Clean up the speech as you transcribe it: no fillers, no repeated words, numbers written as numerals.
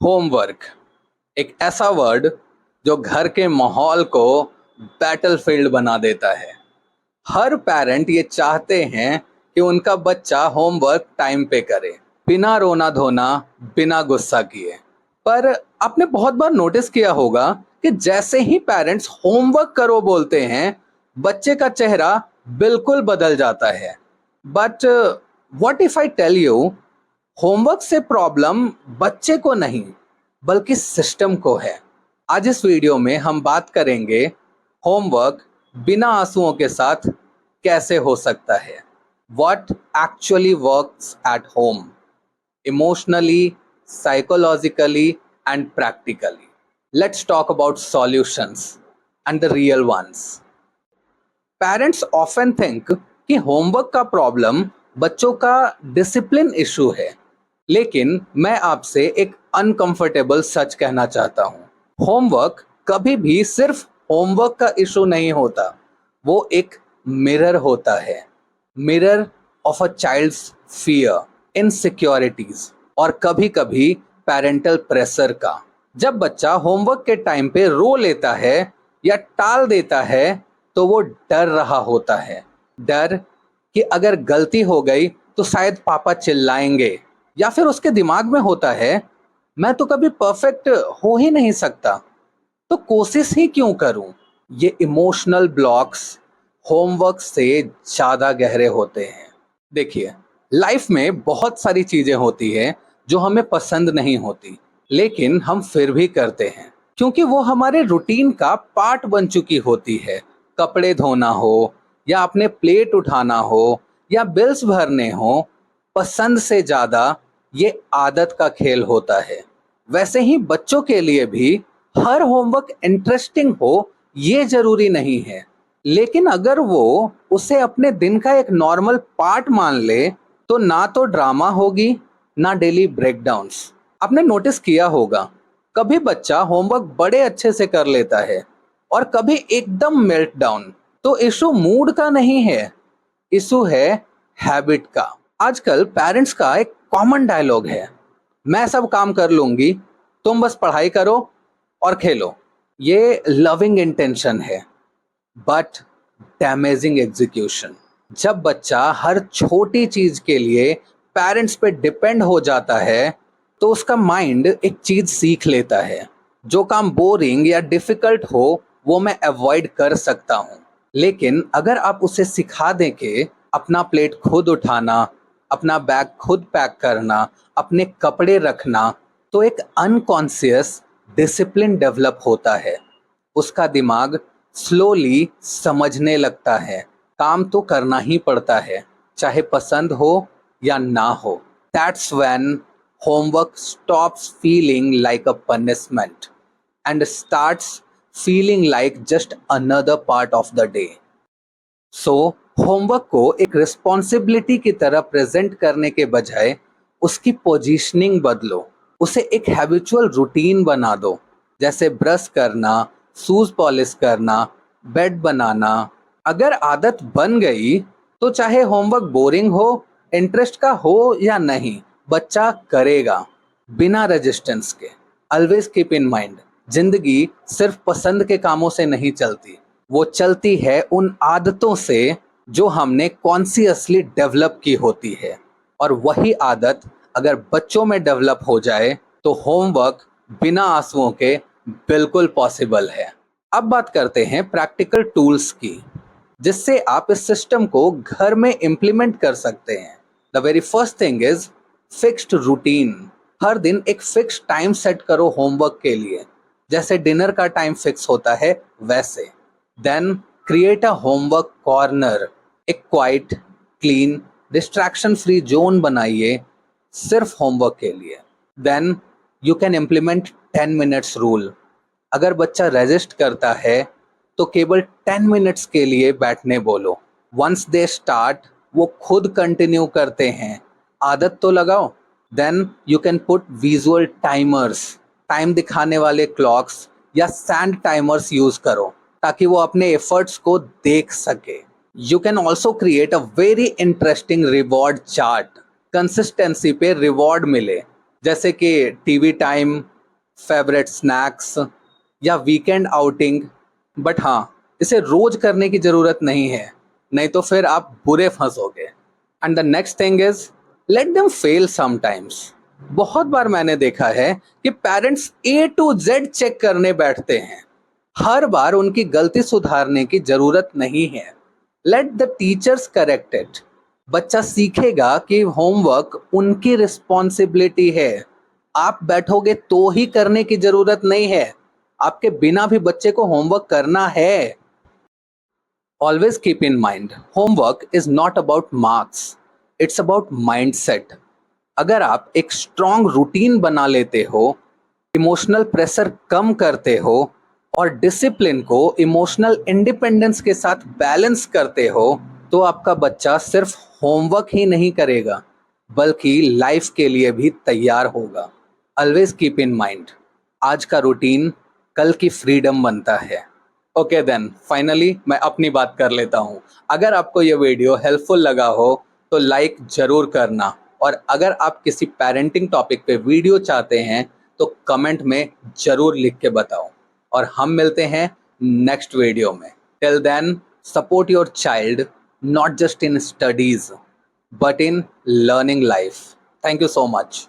Homework एक ऐसा word जो घर के माहौल को बैटलफील्ड बना देता है। हर पेरेंट ये चाहते हैं कि उनका बच्चा होमवर्क टाइम पे करे, बिना रोना धोना, बिना गुस्सा किए। पर आपने बहुत बार नोटिस किया होगा कि जैसे ही पेरेंट्स होमवर्क करो बोलते हैं, बच्चे का चेहरा बिल्कुल बदल जाता है। But what if I tell you, homework से प्रॉब्लम बच्चे को नहीं बल्कि सिस्टम को है। आज इस वीडियो में हम बात करेंगे होमवर्क बिना आंसुओं के साथ कैसे हो सकता है। What actually works at home, emotionally, psychologically and practically. Let's talk about solutions and the real ones. Parents often think कि होमवर्क का प्रॉब्लम बच्चों का डिसिप्लिन इशू है, लेकिन मैं आपसे एक अनकंफर्टेबल सच कहना चाहता हूं। होमवर्क कभी भी सिर्फ होमवर्क का इशू नहीं होता, वो एक मिरर होता है। Mirror of a child's fear, insecurities और कभी कभी पेरेंटल प्रेशर का। जब बच्चा होमवर्क के टाइम पे रो लेता है या टाल देता है तो वो डर रहा होता है। डर कि अगर गलती हो गई तो शायद पापा चिल्लाएंगे, या फिर उसके दिमाग में होता है मैं तो कभी परफेक्ट हो ही नहीं सकता, तो कोशिश ही क्यों करूं। ये इमोशनल ब्लॉक्स होमवर्क से ज्यादा गहरे होते हैं। देखिए, लाइफ में बहुत सारी चीजें होती हैं जो हमें पसंद नहीं होती, लेकिन हम फिर भी करते हैं क्योंकि वो हमारे रूटीन का पार्ट बन चुकी होती है। कपड़े धोना हो, या अपने प्लेट उठाना हो, या बिल्स भरने हो, पसंद से ज्यादा ये आदत का खेल होता है। वैसे ही बच्चों के लिए भी हर होमवर्क इंटरेस्टिंग हो ये जरूरी नहीं है, लेकिन अगर वो उसे अपने दिन का एक नॉर्मल पार्ट मान ले तो ना तो ड्रामा होगी, ना डेली ब्रेकडाउन्स। आपने नोटिस किया होगा, कभी बच्चा होमवर्क बड़े अच्छे से कर लेता है और कभी एकदम मेल्ट डाउन। तो इशू मूड का नहीं है, इशू है हैबिट का। आजकल पेरेंट्स का एक कॉमन डायलॉग है, मैं सब काम कर लूंगी, तुम बस पढ़ाई करो और खेलो। ये लविंग इंटेंशन है, बट डैमेजिंग एग्जीक्यूशन। जब बच्चा हर छोटी चीज के लिए पेरेंट्स पे डिपेंड हो जाता है तो उसका माइंड एक चीज सीख लेता है, जो काम बोरिंग या डिफिकल्ट हो वो मैं अवॉइड कर सकता हूँ। लेकिन अगर आप उसे सिखा दें कि अपना प्लेट खुद उठाना, अपना बैग खुद पैक करना, अपने कपड़े रखना, तो एक अनकॉन्शियस डिसिप्लिन डेवलप होता है। उसका दिमाग स्लोली समझने लगता है काम तो करना ही पड़ता है, चाहे पसंद हो या ना हो। That's when homework stops feeling like a punishment and starts feeling like just another part of the day. So homework को एक रिस्पॉन्सिबिलिटी की तरह प्रेजेंट करने के बजाय उसकी पोजीशनिंग बदलो। उसे एक हैबिचुअल रूटीन बना दो, जैसे ब्रश करना, शूज पॉलिश करना, बेड बनाना। अगर आदत बन गई तो चाहे होमवर्क बोरिंग हो, इंटरेस्ट का हो या नहीं, बच्चा करेगा बिना रेजिस्टेंस के। ऑलवेज कीप इन माइंड, जिंदगी सिर्फ पसंद के कामों से नहीं चलती, वो चलती है उन आदतों से जो हमने कॉन्शियसली डेवलप की होती है। और वही आदत अगर बच्चों में डेवलप हो जाए तो होमवर्क बिना आंसुओं के बिल्कुल पॉसिबल है। अब बात करते हैं प्रैक्टिकल टूल्स की, जिससे आप इस सिस्टम को घर में इम्प्लीमेंट कर सकते हैं। The very first thing is fixed routine. हर दिन एक फिक्स टाइम सेट करो होमवर्क के लिए, जैसे डिनर का टाइम फिक्स होता है वैसे। Then create a homework corner, एक quiet, clean, distraction free zone बनाइए सिर्फ होमवर्क के लिए। Then you can implement 10 minutes rule. अगर बच्चा रेजिस्ट करता है तो केवल 10 मिनट्स के लिए बैठने बोलो। वंस दे स्टार्ट, वो खुद कंटिन्यू करते हैं, आदत तो लगाओ। Then you can put visual timers, time दिखाने वाले क्लॉक्स या सैंड टाइमर्स यूज करो ताकि वो अपने एफर्ट्स को देख सके। You can also create a very interesting reward chart. Consistency पे रिवॉर्ड मिले, जैसे कि टीवी टाइम, फेवरेट स्नैक्स या वीकेंड आउटिंग, बट हाँ, इसे रोज करने की जरूरत नहीं है, नहीं तो फिर आप बुरे फंसोगे। And the next thing is, let them fail sometimes. बहुत बार मैंने देखा है कि parents A to Z check करने बैठते हैं। हर बार उनकी गलती सुधारने की जरूरत नहीं है। Let the teachers correct it. बच्चा सीखेगा कि होमवर्क उनकी रिस्पॉन्सिबिलिटी है। आप बैठोगे तो ही करने की जरूरत नहीं है, आपके बिना भी बच्चे को होमवर्क करना है। Always keep in mind, homework is not about marks, it's about mindset. अगर आप एक स्ट्रॉन्ग रूटीन बना लेते हो, इमोशनल प्रेशर कम करते हो और डिसिप्लिन को इमोशनल इंडिपेंडेंस के साथ बैलेंस करते हो, तो आपका बच्चा सिर्फ होमवर्क ही नहीं करेगा, बल्कि लाइफ के लिए भी तैयार होगा। ऑलवेज कीप इन माइंड, आज का रूटीन कल की फ्रीडम बनता है। ओके देन, फाइनली मैं अपनी बात कर लेता हूँ। अगर आपको ये वीडियो हेल्पफुल लगा हो तो लाइक जरूर करना, और अगर आप किसी पेरेंटिंग टॉपिक पे वीडियो चाहते हैं तो कमेंट में जरूर लिख के बताओ, और हम मिलते हैं नेक्स्ट वीडियो में। Till then, support your child, not just in studies but in learning life. Thank you so much.